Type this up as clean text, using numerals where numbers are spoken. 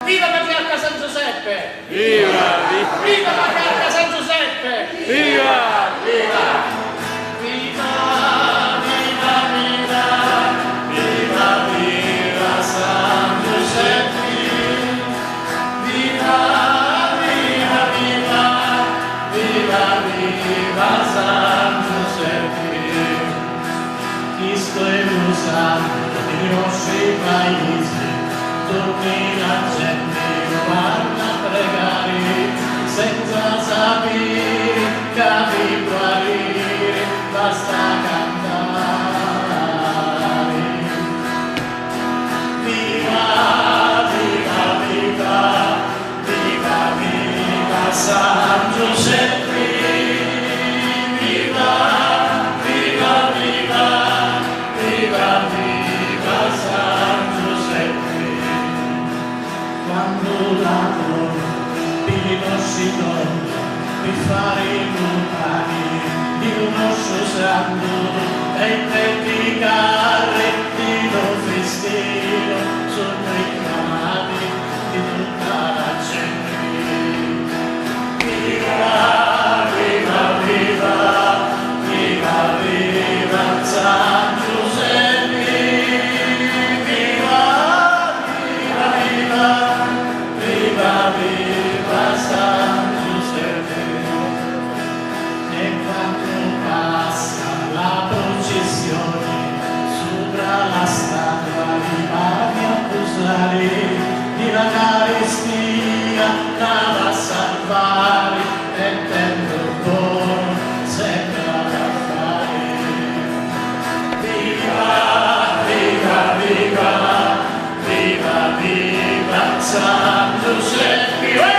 Viva Patriarca San Giuseppe! Viva! Viva Patriarca San Giuseppe! Viva! Viva! Viva! Viva! Viva! Viva! Viva San Giuseppe! Viva! Viva! Viva! Viva! Viva San Giuseppe! Cristo è usato nei nostri paesi, tutti la gente lo vanno a pregare, senza sapere che vi guarire, basta cantare. Viva, viva, viva, viva, viva San Giuseppe, viva, viva, viva, viva, viva San Giuseppe. Quando lavoro Pino si torna per fare i lontani di uno santo e predicare di lo festino sono i chiamati di tutta la gente. Viva, viva, viva, viva, viva San Giuseppe, viva, viva, viva, viva, viva San Giuseppe. E quando passa la processione sopra la statua di Maria Accusare, di la carestia la va a salvare e tendo il dono sempre da fare. Viva, viva, viva, viva, viva San Giuseppe.